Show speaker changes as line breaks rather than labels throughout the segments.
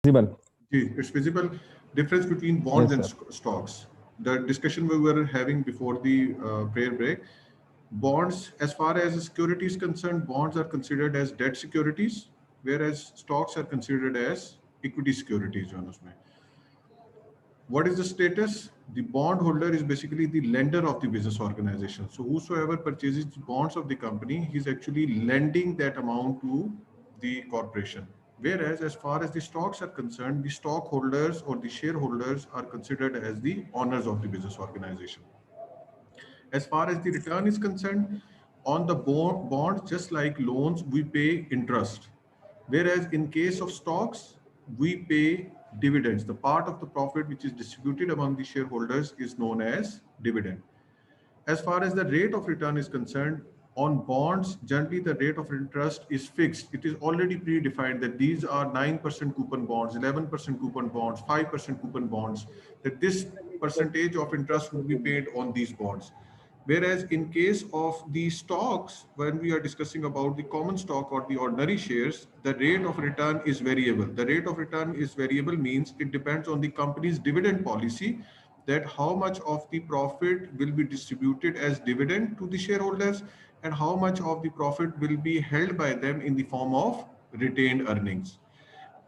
Visible.
It's visible. Difference between bonds and
Yes, sir.
stocks. The discussion we were having before the prayer break. Bonds, as far as security is concerned, bonds are considered as debt securities, whereas stocks are considered as equity securities. What is the status? The bond holder is basically the lender of the business organization. So whosoever purchases the bonds of the company, he's actually lending that amount to the corporation. Whereas as far as the stocks are concerned, the stockholders or the shareholders are considered as the owners of the business organization. As far as the return is concerned, on the bonds, just like loans, we pay interest. Whereas in case of stocks, we pay dividends. The part of the profit which is distributed among the shareholders is known as dividend. As far as the rate of return is concerned, on bonds, generally the rate of interest is fixed. It is already predefined that these are 9% coupon bonds, 11% coupon bonds, 5% coupon bonds, that this percentage of interest would be paid on these bonds. Whereas in case of the stocks, when we are discussing about the common stock or the ordinary shares, the rate of return is variable. The rate of return is variable means it depends on the company's dividend policy, that how much of the profit will be distributed as dividend to the shareholders and how much of the profit will be held by them in the form of retained earnings.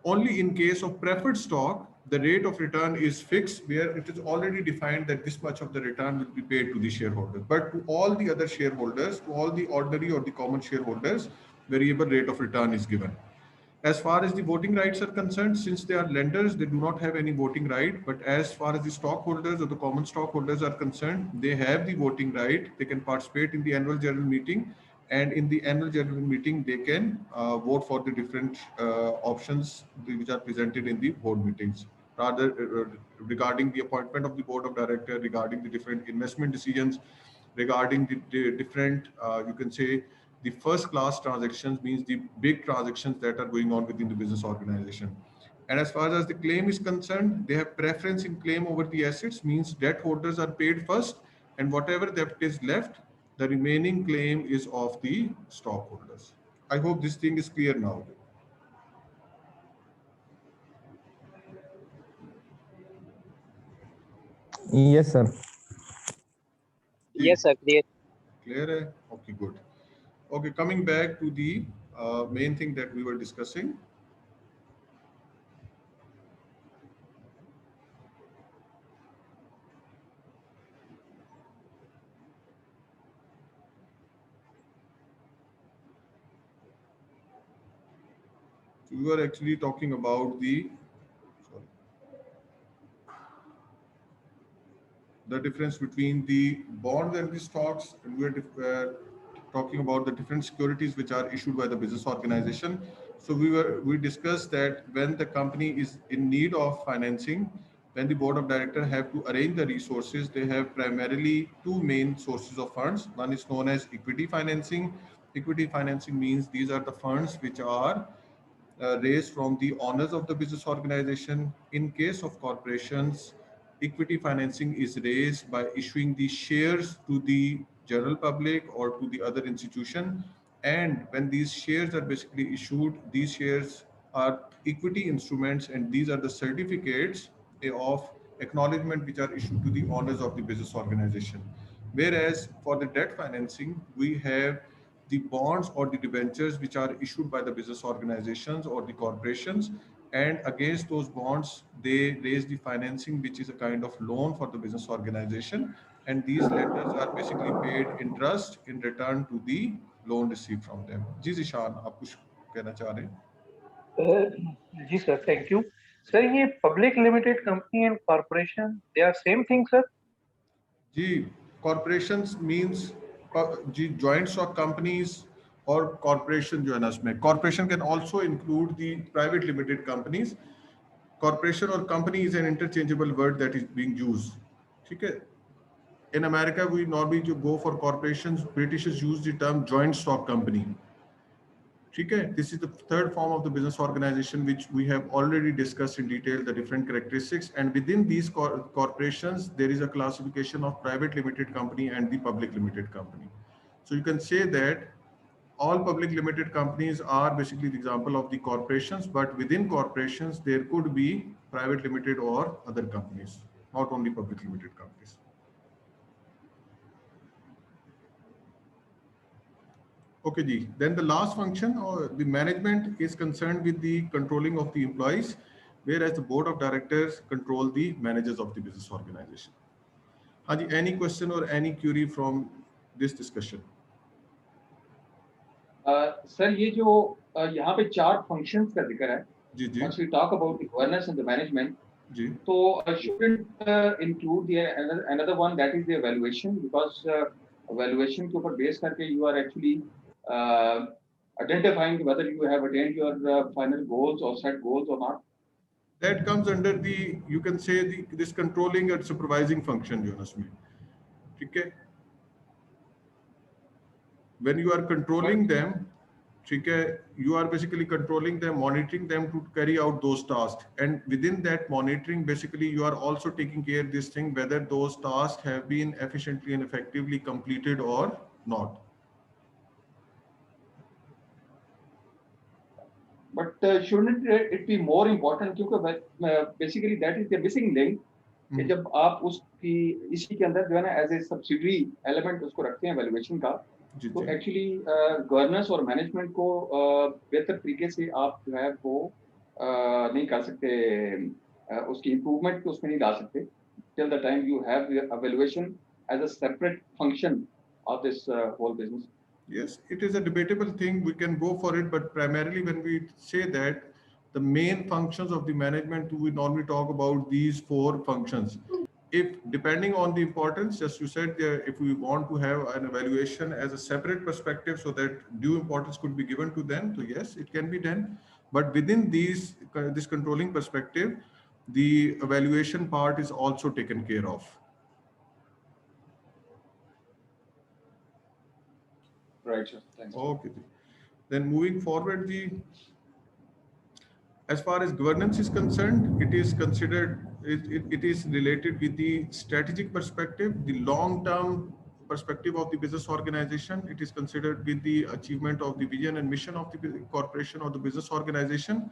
Only in case of preferred stock, the rate of return is fixed, where it is already defined that this much of the return will be paid to the shareholders. But to all the other shareholders, to all the ordinary or the common shareholders, variable rate of return is given. As far as the voting rights are concerned, since they are lenders, they do not have any voting right. But as far as the stockholders or the common stockholders are concerned, they have the voting right. They can participate in the annual general meeting, and in the annual general meeting, they can vote for the different options which are presented in the board meetings. Rather, regarding the appointment of the board of directors, regarding the different investment decisions, regarding the different, you can say, the first class transactions, means the big transactions that are going on within the business organization. And as far as the claim is concerned, they have preference in claim over the assets, means debt holders are paid first, and whatever debt is left, the remaining claim is of the stockholders. I hope this thing is clear now.
Yes, sir.
Ji,
Yes, sir, clear.
clear है? Okay, good. Okay, coming back to the main thing that we were discussing. We were actually talking about sorry, the difference between the bonds and the stocks, and we're talking about the different securities which are issued by the business organization. So we discussed that when the company is in need of financing, when the board of directors have to arrange the resources, they have primarily two main sources of funds. One is known as equity financing. Equity financing means these are the funds which are raised from the owners of the business organization. In case of corporations, equity financing is raised by issuing the shares to the general public or to the other institution. And when these shares are basically issued, these shares are equity instruments, and these are the certificates of acknowledgement which are issued to the owners of the business organization. Whereas for the debt financing, we have the bonds or the debentures which are issued by the business organizations or the corporations, and against those bonds they raise the financing, which is a kind of loan for the business organization, and these lenders are basically paid interest in return to the loan received from them. जी जिशान, आप कुछ कहना चाह रहे हैं?
जी sir, thank you sir. ये public limited company and corporation, they are same thing sir?
जी, corporations means जी joint stock companies और corporation जो है ना, इसमें corporation can also include the private limited companies. Corporation or company is an interchangeable word that is being used. ठीक है? In America, we normally go for corporations. Britishers use the term joint stock company. ठीक है? This is the third form of the business organization, which we have already discussed in detail, the different characteristics. And within these corporations, there is a classification of private limited company and the public limited company. So you can say that all public limited companies are basically the example of the corporations, but within corporations, there could be private limited or other companies, not only public limited companies. Okay, Ji. Then the last function or the management is concerned with the controlling of the employees, whereas the board of directors control the managers of the business organization. Haji, any question or any query from this discussion?
Sir ये जो यहाँ पे 4 functions का जिक्र है.
जी जी.
Once we talk about the governance and the management,
ji.
so shouldn't include the another one, that is the evaluation, because evaluation के ऊपर base करके you are actually identifying whether you have attained your final goals or set goals or not.
That comes under the, you can say, this controlling and supervising function, Jonas. Okay. When you are controlling them, you are basically controlling them, monitoring them to carry out those tasks. And within that monitoring, basically, you are also taking care of this thing, whether those tasks have been efficiently and effectively completed or not.
But shouldn't it be more important? Because basically that is the missing link. कि जब आप उसकी इसी के अंदर जो है ना एज ए सब्सिडरी एलिमेंट उसको रखते हैं वैल्यूएशन का, तो एक्चुअली गवर्नेंस और मैनेजमेंट को बेहतर तरीके से आप जो है वो नहीं कर सकते, उसकी इम्प्रूवमेंट उसमें नहीं ला सकते till the time you have evaluation as a separate function of this whole business.
Yes, it is a debatable thing. We can go for it, but primarily when we say that the main functions of the management, we normally talk about these 4 functions. If depending on the importance, as you said, if we want to have an evaluation as a separate perspective so that due importance could be given to them, so yes, it can be done. But within this controlling perspective, the evaluation part is also taken care of.
Right, sir. Thanks.
Okay. Then moving forward, as far as governance is concerned, it is considered, it is related with the strategic perspective, the long-term perspective of the business organization. It is considered with the achievement of the vision and mission of the corporation or the business organization.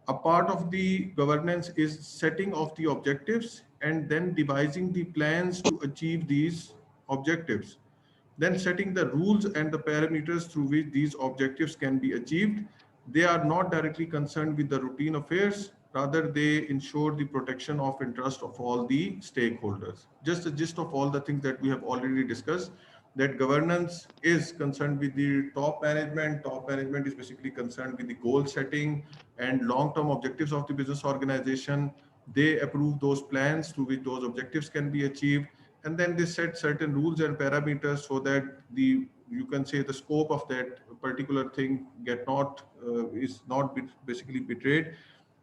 A part of the governance is setting of the objectives and then devising the plans to achieve these objectives. Then setting the rules and the parameters through which these objectives can be achieved. They are not directly concerned with the routine affairs, rather they ensure the protection of interest of all the stakeholders. Just the gist of all the things that we have already discussed, that governance is concerned with the top management. Top management is basically concerned with the goal setting and long-term objectives of the business organization. They approve those plans through which those objectives can be achieved. And then they set certain rules and parameters so that you can say the scope of that particular thing is not basically betrayed.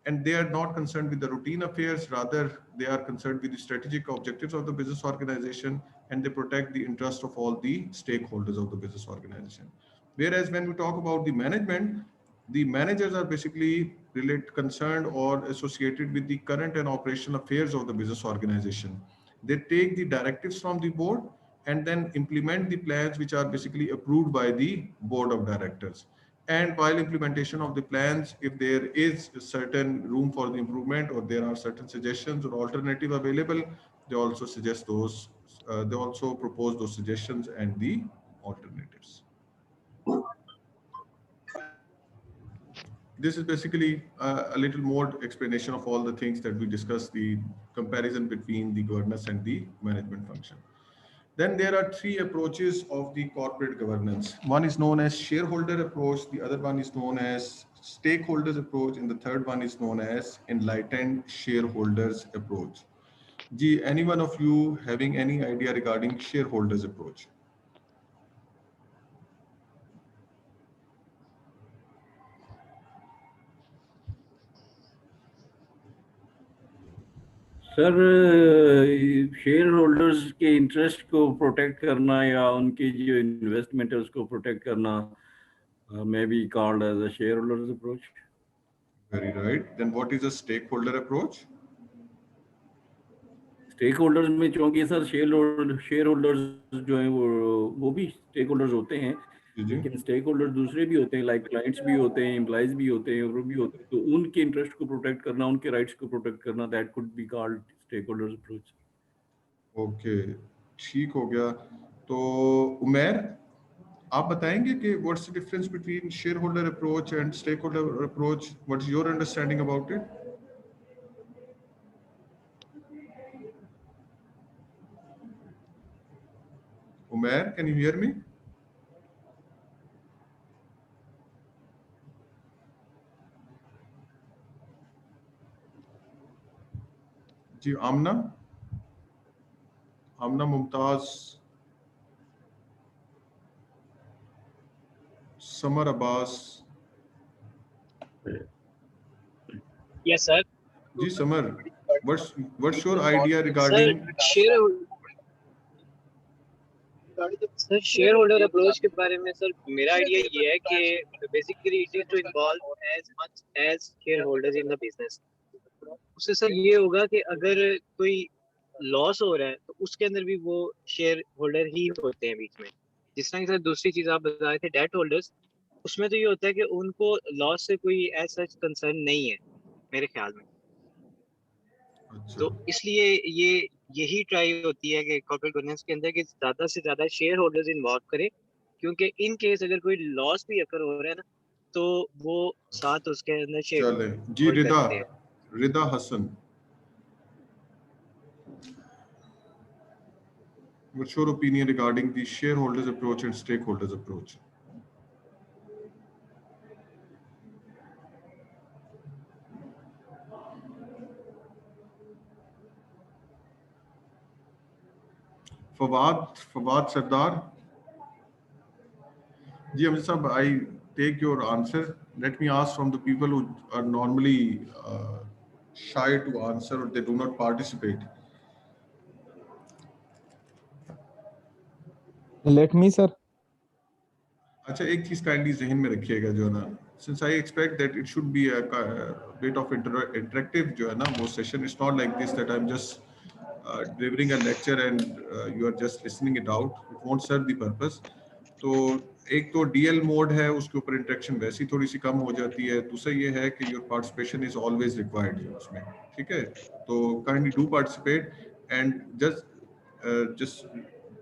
And they are not concerned with the routine affairs, rather they are concerned with the strategic objectives of the business organization, and they protect the interest of all the stakeholders of the business organization. Whereas when we talk about the management, the managers are basically concerned or associated with the current and operational affairs of the business organization. They take the directives from the board and then implement the plans which are basically approved by the board of directors. And while implementation of the plans, if there is a certain room for the improvement or there are certain suggestions or alternative available, they also suggest those, they also propose those suggestions and the alternatives. This is basically a little more explanation of all the things that we discussed, the comparison between the governance and the management function. Then there are 3 approaches of the corporate governance. One is known as shareholder approach, the other one is known as stakeholders approach, and the third one is known as enlightened shareholders approach. Ji, any one of you having any idea regarding shareholders approach?
Sir, share holders के interest को protect करना या उनकी जो investment है उसको protect करना may be called as a shareholders approach.
Very right. Then what is a stakeholder approach?
Stakeholders में चूंकि सर शेयर होल्डर्स जो हैं वो भी स्टेक होल्डर्स होते हैं,
जी जी
लेकिन स्टेक होल्डर दूसरे भी होते हैं, लाइक क्लाइंट्स भी होते हैं, एम्प्लॉइज भी होते हैं, और वो भी होते हैं, तो उनके इंटरेस्ट को प्रोटेक्ट करना, उनके राइट्स को प्रोटेक्ट करना, that could be called stakeholders approach.
Okay, ठीक हो गया। तो उमेर, आप बताएंगे कि what's the difference between shareholder approach and stakeholder approach, what is your understanding about it? Umer, can you hear me? जी, आमना, आमना मुमताज, समर अब्बास।
Yes, sir.
जी Samar, what's your idea
Sir,
regarding?
Shareholder approach के बारे में sir मेरा idea ये है कि basically it is to involve as much as shareholders in the business. उससे सर ये होगा कि अगर कोई लॉस हो रहा है तो उसके अंदर भी वो शेयर होल्डर ही होते हैं बीच में। जिस तरह की सर दूसरी चीज आप बता रहे थे डेट होल्डर्स, उसमें तो ये होता है कि उनको लॉस से कोई एज सच कंसर्न नहीं है मेरे ख्याल में।
अच्छा,
तो इसलिए यही ट्राई होती है कि कॉर्पोरेट गवर्नेंस के अंदर कि ज्यादा से ज्यादा शेयर होल्डर्स इन्वॉल्व करें, क्योंकि इन केस अगर कोई लॉस भी अकर हो रहा है ना तो वो साथ उसके अंदर शेयर
चले जी।
होल्ड
रिदा,
करते हैं।
रिदा Hasan, what's your opinion regarding the shareholders approach and stakeholders approach? Fawad Sardar. Ji Amjad Sahab, I take your answer. Let me ask from the people who are normally shy to answer or they do not participate.
Let me, sir.
अच्छा, एक चीज kindly जहन में रखिएगा जो है ना, since I expect that it should be a bit of interactive जो है ना वो session, it's not like this that I'm just delivering a lecture and you are just listening it out, it won't serve the purpose. तो एक तो DL mode है, उसके ऊपर इंटरेक्शन वैसी थोड़ी सी कम हो जाती है। दूसरा ये है कि your participation is always required उसमें, ठीक है? तो kindly do participate and just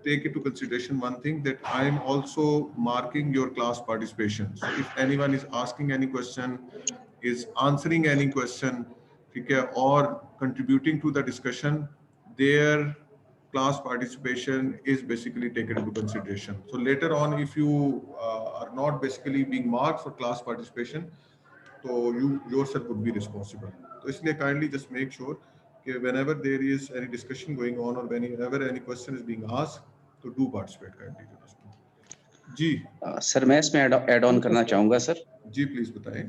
take into consideration one thing, that I am also marking your class participation. So if anyone is asking any question, is answering any question, ठीक है, or contributing to the discussion, their class participation is basically taken into consideration. So later on, if you are not basically being marked for class participation, so you yourself would be responsible. So इसलिए kindly just make sure कि whenever there is any discussion going on or whenever any question is being asked, तो do participate kindly. जी
sir मैं इसमें add on करना चाहूँगा sir.
जी please बताएं।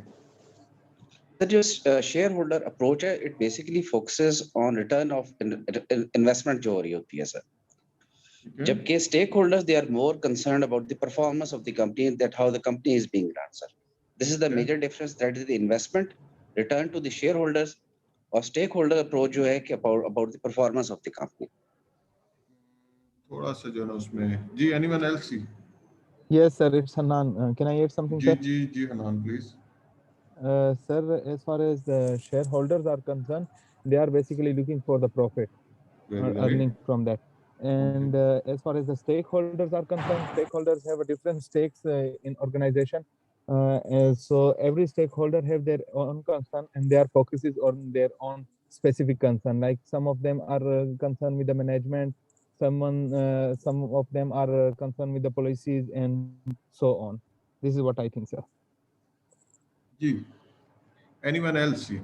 सर जो शेयर होल्डर अप्रोच है, it basically focuses on return of investment जो हो रही होती है सर, जबकि stakeholders they are more concerned about the performance of the company, that how the company is being run sir. This is the major difference, that is the investment return to the share holders, और stakeholder approach जो है कि about the performance of the company.
थोड़ा सा जो है ना उसमें जी, anyone else?
Yes, sir. It's Hanan. Can I add something,
जी
sir?
जी जी Hanan please.
Sir, as far as the shareholders are concerned, they are basically looking for the profit, earning from that. And as far as the stakeholders are concerned, stakeholders have a different stakes in organization. So every stakeholder have their own concern, and their focus is on their own specific concern. Like some of them are concerned with the management, some of them are concerned with the policies, and so on. This is what I think, sir.
जी, anyone else? जी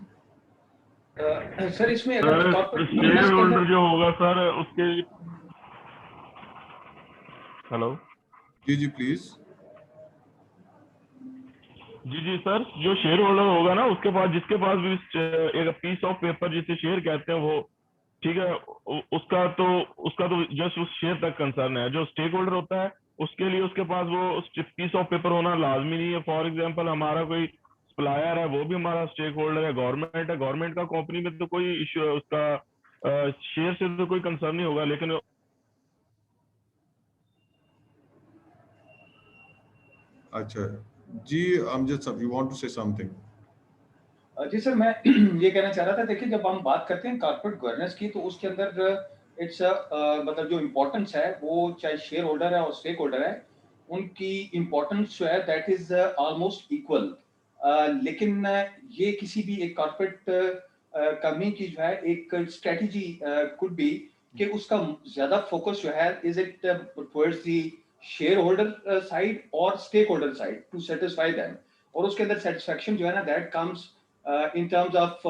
sir इसमें
sir
अगर corporate
share
governance के
holder
अंदर
जो होगा sir उसके, hello
जी जी प्लीज।
जी जी सर, जो शेयर होल्डर होगा ना उसके पास, जिसके पास भी एक पीस ऑफ पेपर जिसे शेयर कहते हैं वो, ठीक है, उसका तो जस्ट उस शेयर तक कंसर्न है। जो स्टेक होल्डर होता है उसके लिए उसके पास वो पीस ऑफ पेपर होना लाजमी नहीं है। फॉर एग्जांपल हमारा कोई सप्लायर है, वो भी हमारा स्टेक होल्डर है। गवर्नमेंट है, गवर्नमेंट का कंपनी में तो कोई इश्यू उसका शेयर से तो कोई कंसर्न नहीं होगा, लेकिन
अच्छा जी, अमजद साहब, you want to say something?
जी सर, मैं ये कहना चाह रहा था, देखिए जब हम बात करते हैं कॉर्पोरेट गवर्नेंस की, तो उसके अंदर इट्स मतलब जो इम्पोर्टेंस है, वो चाहे शेयर होल्डर है और स्टेक होल्डर है, उनकी इम्पोर्टेंस जो है दैट इज ऑलमोस्ट इक्वल। लेकिन ये किसी भी एक कॉर्पोरेट कंपनी की जो है एक स्ट्रेटजी कुड बी कि उसका ज्यादा फोकस जो है, is it towards the shareholder side और stakeholder side to satisfy them, और उसके अंदर सेटिस्फेक्शन जो है ना, that comes in terms of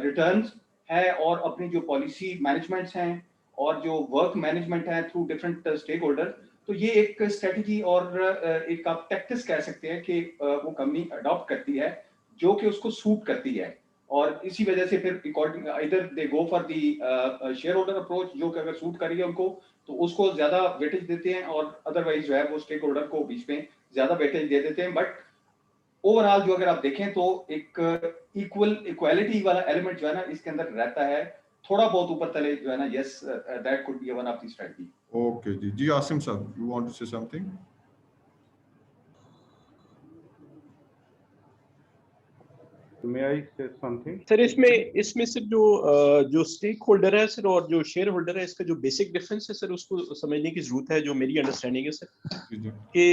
returns है, और अपनी जो पॉलिसी मैनेजमेंट्स हैं और जो वर्क मैनेजमेंट है थ्रू डिफरेंट स्टेक होल्डर। तो ये एक स्ट्रेटजी और एक आप टैक्टिस कह सकते हैं कि वो कंपनी अडॉप्ट करती है जो कि उसको सूट करती है, और इसी वजह से फिर अकॉर्डिंग इधर they go for the shareholder approach, जो कि अगर सूट करेगी उनको तो उसको ज्यादा वेटेज देते हैं, और अदरवाइज जो है वो स्टेक होल्डर को बीच में ज्यादा वेटेज दे देते हैं। बट ओवरऑल जो अगर आप देखें तो एक इक्वालिटी वाला एलिमेंट जो है ना इसके अंदर रहता है, थोड़ा बहुत ऊपर तले जो है ना, yes that could be one of the strategy.
Okay जी Asim sahab, you want to say something?
May I say something?
Sir इसमें सर जो स्टेक होल्डर है सर और जो शेयर होल्डर है, इसका जो बेसिक डिफरेंस है सर, उसको समझने की जरूरत है। जो मेरी अंडरस्टैंडिंग है सर कि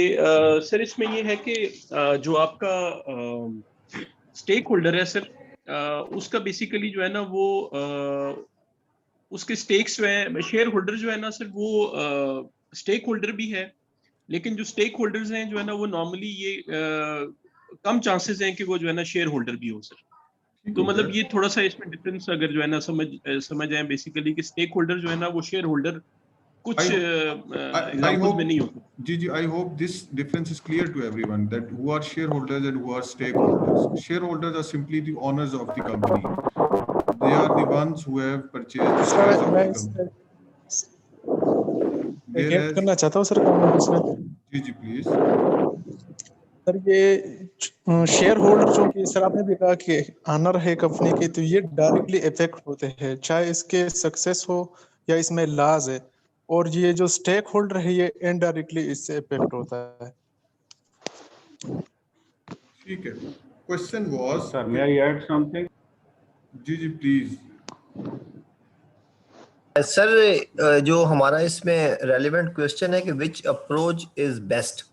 सर इसमें ये है कि जो आपका स्टेक होल्डर है सर, उसका बेसिकली जो है ना वो उसके स्टेक्स जो है, शेयर होल्डर जो है ना सर वो स्टेक होल्डर भी है, लेकिन जो स्टेक होल्डर्स हैं जो है ना वो नॉर्मली ये कम चांसेस हैं कि वो जो है ना शेयर होल्डर भी हो सर। तो मतलब ये थोड़ा सा इसमें डिफरेंस अगर जो है ना समझ आए बेसिकली कि स्टेक होल्डर जो है ना वो शेयर होल्डर कुछ एग्जांपल्स में नहीं होता।
जी I hope this difference is clear to everyone that who are shareholders and who are stakeholders. Shareholders are simply the owners of the company. They are the ones who have purchased the shares of the company.
मैं करना चाहता हूँ sir comment इसमें।
जी please
sir, ये share holder जो कि sir आपने भी कहा कि ऑनर है कंपनी की, तो ये डायरेक्टली इफेक्ट होते हैं, चाहे इसके सक्सेस हो या इसमें लॉस है, और ये जो स्टेक होल्डर है ये इनडायरेक्टली इससे इफेक्ट होता है।
ठीक है, question was
sir may I add something?
जी प्लीज
सर, जो हमारा इसमें रेलेवेंट क्वेश्चन है कि विच अप्रोच इज बेस्ट,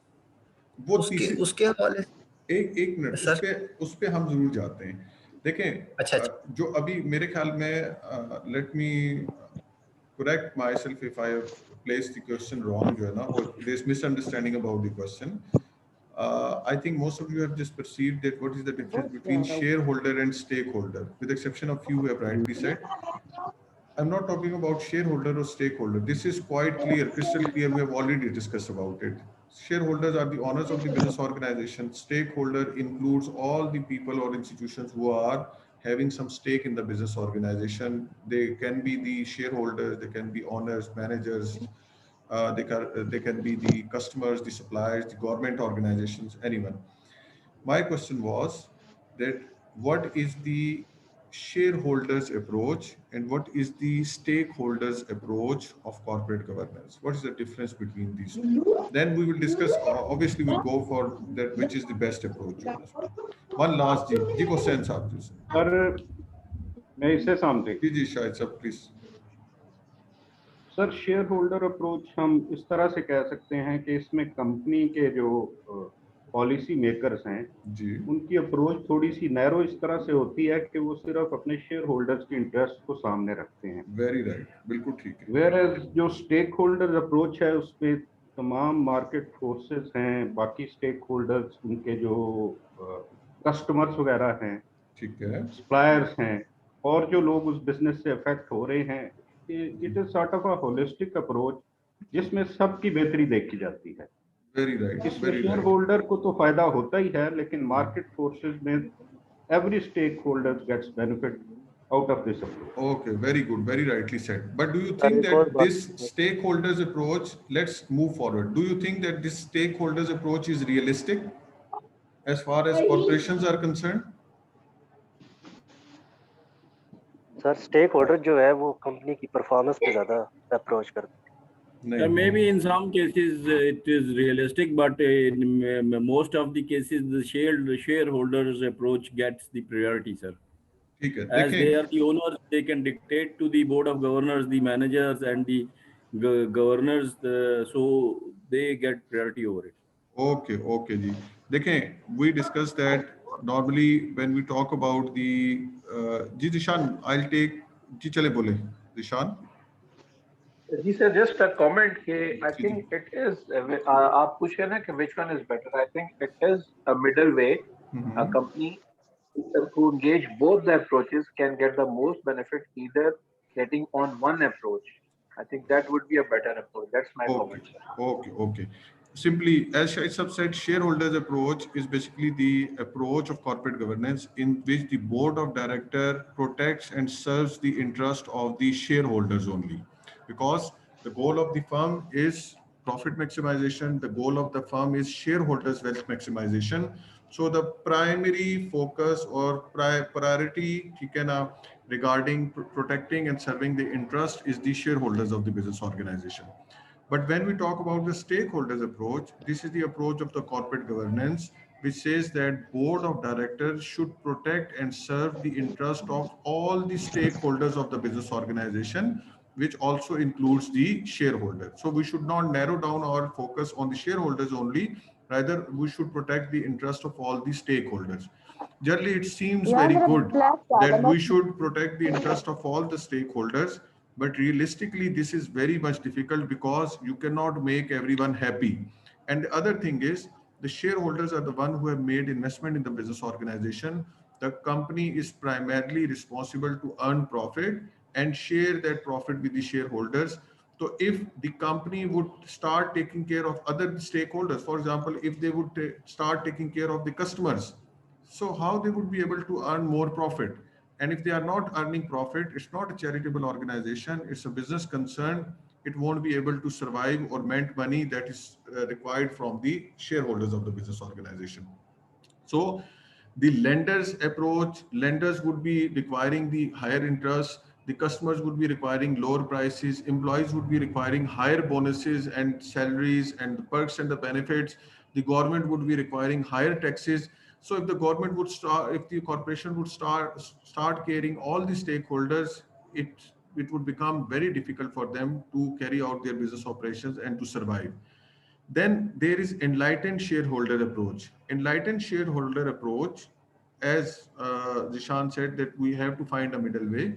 वो
उसके हवाले
एक मिनट उस पे हम जरूर जाते हैं। देखें,
अच्छा।
जो अभी मेरे ख्याल में, let me correct myself if I have placed the question wrong, जो है ना, or there is misunderstanding about the question. I think most of you have just perceived that what is the difference between shareholder and stakeholder, with the exception of few who have rightly said. I'm not talking about shareholder or stakeholder. This is quite clear, crystal clear. We have already discussed about it. Shareholders are the owners of the business organization. Stakeholder includes all the people or institutions who are having some stake in the business organization. They can be the shareholders, they can be owners, managers, they can be the customers, the suppliers, the government organizations, anyone. My question was that what is the shareholders approach and what is the stakeholders approach of corporate governance? What is the difference between these two? Then we will discuss, obviously we'll go for that which is the best approach. One last ji ko sense aap ji
sir, may I say something?
जी शायद sir please.
Sir share holder approach हम इस तरह से कह सकते हैं कि इसमें कंपनी के जो पॉलिसी मेकर्स हैं
जी,
उनकी अप्रोच थोड़ी सी नैरो इस तरह से होती है कि वो सिर्फ अपने शेयर होल्डर्स के इंटरेस्ट को सामने रखते हैं।
वेरी राइट, बिल्कुल ठीक है।
वेयर जो स्टेक होल्डर अप्रोच है उसमें तमाम मार्केट फोर्सेस हैं, बाकी स्टेक होल्डर्स, उनके जो कस्टमर्स वगैरह हैं,
ठीक है,
सप्लायर्स हैं, और जो लोग उस बिजनेस से अफेक्ट हो रहे हैं। It is sort of a holistic approach जिसमें सबकी बेहतरी देखी जाती है।
वेरी राइट,
इसमें शेयर होल्डर को तो फायदा होता ही है, लेकिन मार्केट फोर्सेस में every stakeholder gets benefit out of this approach.
Okay, very good, very rightly said. But do you think that this stakeholders approach, let's move forward, do you think that this stakeholders approach is realistic as far as corporations are concerned?
Sir stakeholder जो है वो company की performance पे ज्यादा approach करते हैं।
Maybe in some cases it is realistic, but in most of the cases the shareholders approach gets the priority, sir.
ठीक है,
As they
देखें
are the owners, they can dictate to the board of governors, the managers, and the governors, so they get priority over it.
Okay जी, देखें we discussed that normally when we talk about the ji Dishan, I'll take जी चले बोले Dishan.
जी sir, just a comment कि I think it is आप पूछ रहे हैं ना कि which one is better. I think it is a middle way. A company who engage both the approaches can get the most benefit either getting on one approach. I think that would be a better approach. That's my comment, sir.
Okay. Simply, as Shahid Sahab said, shareholders approach is basically the approach of corporate governance in which the board of director protects and serves the interest of the shareholders only. Because the goal of the firm is profit maximization, the goal of the firm is shareholders wealth maximization. So the primary focus or priority regarding protecting and serving the interest is the shareholders of the business organization. But when we talk about the stakeholders approach, this is the approach of the corporate governance, which says that board of directors should protect and serve the interest of all the stakeholders of the business organization, which also includes the shareholder. So we should not narrow down our focus on the shareholders only, rather we should protect the interest of all the stakeholders. Generally, it seems very good that we should protect the interest of all the stakeholders, but realistically, this is very much difficult because you cannot make everyone happy. And the other thing is, the shareholders are the one who have made investment in the business organization. The company is primarily responsible to earn profit and share that profit with the shareholders. So if the company would start taking care of other stakeholders, for example, if they would start taking care of the customers, so how they would be able to earn more profit? And if they are not earning profit, it's not a charitable organization, it's a business concern. It won't be able to survive or mint money that is required from the shareholders of the business organization. So the lenders approach, lenders would be requiring the higher interest, the customers would be requiring lower prices, employees would be requiring higher bonuses and salaries and the perks and the benefits, the government would be requiring higher taxes. So if the government would start, if the corporation would start caring all the stakeholders, it would become very difficult for them to carry out their business operations and to survive. Then there is enlightened shareholder approach. Enlightened shareholder approach, as Zishan said, that we have to find a middle way.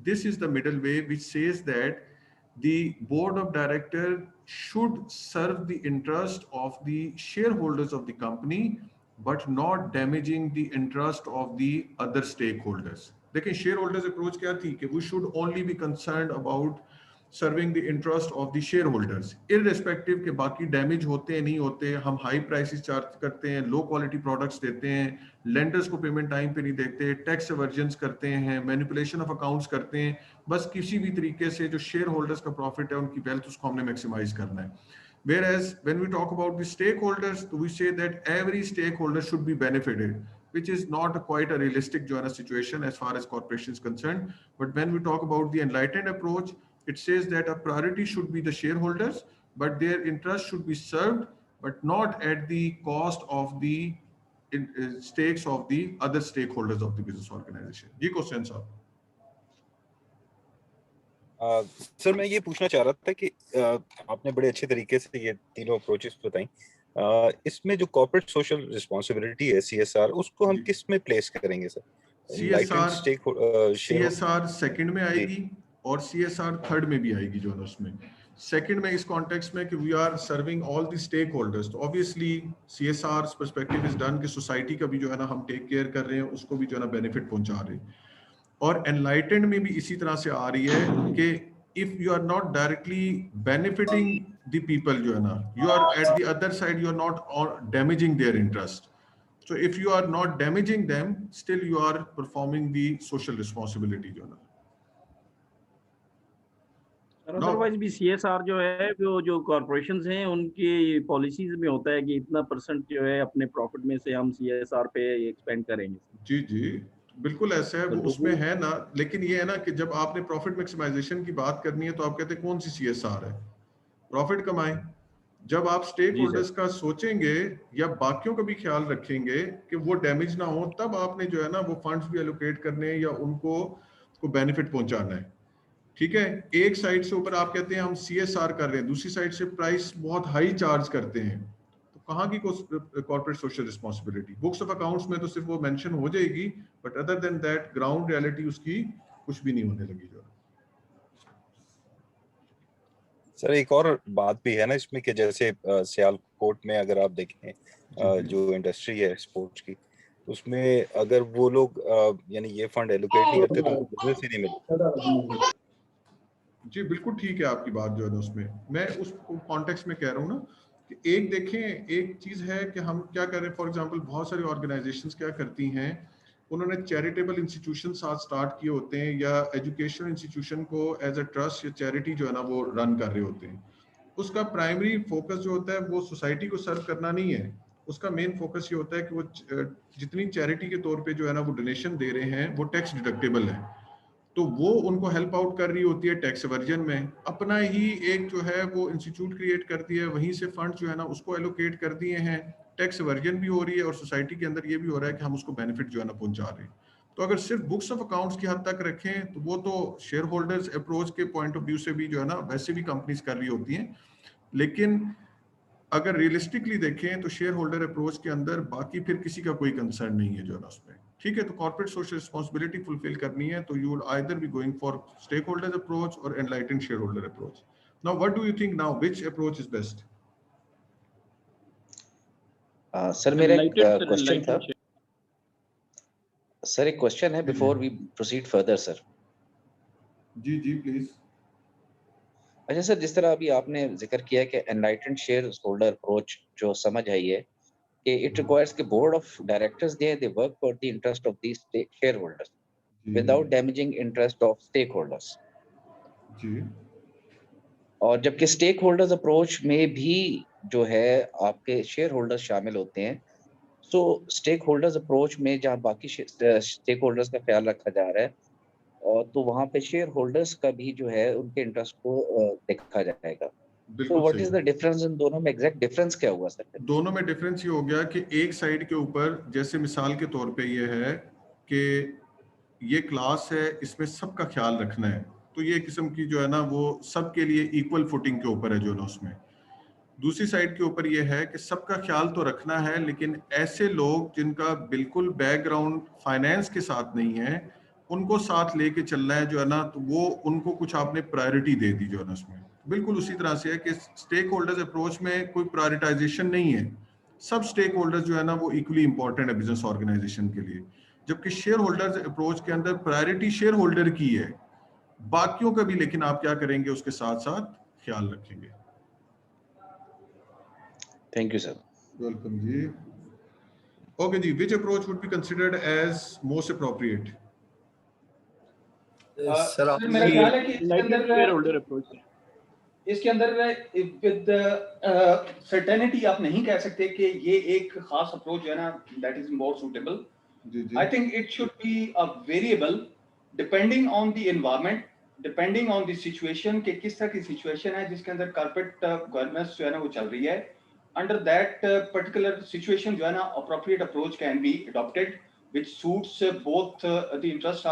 This is the middle way which says that the board of directors should serve the interest of the shareholders of the company, but not damaging the interest of the other stakeholders. देखिए shareholders approach क्या थी कि we should only be concerned about serving the interest of the shareholders, irrespective के बाकी damage होते हैं नहीं होते, हम high prices charge करते हैं, low quality products देते हैं, lenders को payment time पे नहीं देते, tax aversions करते हैं, manipulation of accounts करते हैं, बस किसी भी तरीके से जो shareholders का profit है उनकी wealth उसको हमने maximize करना है. Whereas when we talk about the stakeholders, we say that every stakeholder should be benefited, which is not quite a realistic situation as far as corporation is concerned. But when we talk about the enlightened approach, it says that a priority should be the shareholders, but their interest should be served, but not at the cost of the stakes of the other stakeholders of the business organization. जी question साहब.
Sir मैं ये पूछना चाह रहा था कि आपने बड़े अच्छे तरीके से ये तीनों अप्रोचेस बताई. इसमें जो कॉर्पोरेट सोशल रिस्पांसिबिलिटी है CSR, उसको हम किस में प्लेस करेंगे सर?
CSR सेकंड में आएगी और CSR थर्ड में भी आएगी जो है उसमें. सेकंड में इस कॉन्टेक्स्ट में कि we are serving all the stakeholders, तो obviously CSR perspective is done कि सोसाइटी का भी जो है ना हम टेक केयर कर रहे हैं, उसको भी जो है ना बेनिफिट पहुंचा रहे हैं. और एनलाइटेंड में भी इसी तरह से आ रही है कि if you are not directly benefiting the people जो है ना, you are at the other side, you are not damaging their interest. So if you are not damaging them, still you are performing the social responsibility जो है ना.
Otherwise भी CSR जो है वो जो कॉर्पोरेशंस हैं उनकी पॉलिसीज में होता है कि इतना परसेंट जो है अपने प्रॉफिट में से हम CSR पे एक्सपेंड करेंगे.
जी जी बिल्कुल ऐसा है, वो उसमें है ना. लेकिन ये है ना कि जब आपने प्रॉफिट मैक्सिमाइजेशन की बात करनी है तो आप कहते हैं कौन सी CSR है. प्रॉफिट कमाएं। जब आप स्टेक होल्डर्स का सोचेंगे या बाकियों का भी ख्याल रखेंगे कि वो डैमेज ना हो, तब आपने जो है ना वो फंड्स भी एलोकेट करने या उनको को बेनिफिट पहुंचाना है। ठीक है, एक साइड से ऊपर आप कहते हैं हम CSR कर रहे हैं, दूसरी साइड से प्राइस बहुत हाई चार्ज करते हैं, तो कहाँ की corporate social responsibility? Books of accounts में तो सिर्फ वो मेंशन हो जाएगी, but other than that ground reality उसकी कुछ भी नहीं होने लगी। जो
सर एक और बात भी है ना इसमें कि जैसे सियालकोट में अगर आप देखें जो इंडस्ट्री है स्पोर्ट्स की, उसमें अगर वो लोग यानी ये फंड एलोकेट नहीं करते तो उनको बिजनेस ही नहीं मिलता।
जी बिल्कुल ठीक है आपकी बात जो है ना, उसमें मैं उस कॉन्टेक्स्ट में कह रहा हूँ ना कि एक देखें, एक चीज है कि हम क्या कर रहे हैं। फॉर एग्जांपल बहुत सारी ऑर्गेनाइजेशंस क्या करती हैं, उन्होंने चैरिटेबल इंस्टीट्यूशन साथ स्टार्ट किए होते हैं या एजुकेशनल इंस्टीट्यूशन को एज अ ट्रस्ट या चैरिटी जो है ना वो रन कर रहे होते हैं। उसका प्राइमरी फोकस जो होता है वो सोसाइटी को सर्व करना नहीं है, उसका मेन फोकस ये होता है कि वो जितनी चैरिटी के तौर पे जो है ना वो डोनेशन दे रहे हैं वो टैक्स डिडक्टेबल है, तो वो उनको हेल्प आउट कर रही होती है टैक्स एवर्जन में। अपना ही एक जो है वो इंस्टीट्यूट क्रिएट कर दिया है, वहीं से फंड जो है ना उसको एलोकेट कर दिए हैं, टैक्स एवर्जन भी हो रही है और सोसाइटी के अंदर ये भी हो रहा है कि हम उसको बेनिफिट जो है ना पहुंचा रहे हैं। तो अगर सिर्फ बुक्स ऑफ अकाउंट्स की हद तक रखें तो वो तो शेयर होल्डर्स अप्रोच के पॉइंट ऑफ व्यू से भी जो है ना वैसे भी कंपनीज कर रही होती हैं, लेकिन अगर रियलिस्टिकली देखें तो शेयर होल्डर अप्रोच के अंदर बाकी फिर किसी का कोई कंसर्न नहीं है जो है ना उसमें। ठीक है, तो कॉर्पोरेट सोशल रिस्पांसिबिलिटी फुलफिल करनी है तो you will either be going for stakeholder approach और enlightened shareholder approach. Now what do you think now which approach is best?
Sir मेरा एक क्वेश्चन था सर, एक क्वेश्चन है before we proceed further sir.
जी जी please.
अच्छा sir, जिस तरह अभी आपने जिक्र किया कि एनलाइटेंड शेयर होल्डर अप्रोच जो समझ आई है कि इट रिक्वायर्स के board of directors they work for the interest of the shareholders without damaging interest of stakeholders
जी।
और जबकि स्टेक होल्डर्स अप्रोच में भी जो है आपके शेयर होल्डर्स शामिल होते हैं। सो स्टेक होल्डर्स अप्रोच में जहाँ बाकी स्टेक होल्डर्स का ख्याल रखा जा रहा है और तो वहाँ पे शेयर होल्डर्स का भी जो है उनके इंटरेस्ट को देखा जाएगा। तो what is the difference in दोनों में? एग्जैक्ट डिफरेंस क्या हुआ सर?
दोनों में डिफरेंस ये हो गया कि एक साइड के ऊपर जैसे मिसाल के तौर पे ये है कि ये क्लास है, इसमें सबका ख्याल रखना है, तो ये किस्म की जो है ना वो सबके लिए इक्वल फुटिंग के ऊपर है जो ना उसमें। दूसरी साइड के ऊपर ये है कि सबका ख्याल तो रखना है, लेकिन ऐसे लोग जिनका बिल्कुल बैकग्राउंड फाइनेंस के साथ नहीं है उनको साथ लेके चलना है जो है ना, तो वो उनको कुछ आपने प्रायोरिटी दे दी जो है ना उसमें। बिल्कुल उसी तरह से है कि स्टेक होल्डर्स अप्रोच में कोई प्रायोरिटाइजेशन नहीं है, सब स्टेक होल्डर्स जो है ना वो इक्वली इंपॉर्टेंट है बिजनेस ऑर्गेनाइजेशन के लिए। जबकि शेयर होल्डर्स अप्रोच के अंदर प्रायोरिटी शेयर होल्डर की है, बाकियों का भी लेकिन आप क्या करेंगे उसके साथ साथ ख्याल रखेंगे।
Thank you sir.
वेलकम जी। ओके जी, which approach would be considered as most appropriate?
Sir मेरा ख्याल है कि इसके अंदर विद सर्टेनिटी आप नहीं कह सकते कि ये एक खास अप्रोच है ना that is more suitable. I think it should be a variable depending on the environment, depending on the situation कि किस तरह की सिचुएशन है जिसके अंदर कॉर्पोरेट गवर्नेंस जो है ना वो चल रही है। अंडर दैट पर्टिकुलर सिचुएशन जो है ना appropriate approach can be adopted which suits both the interest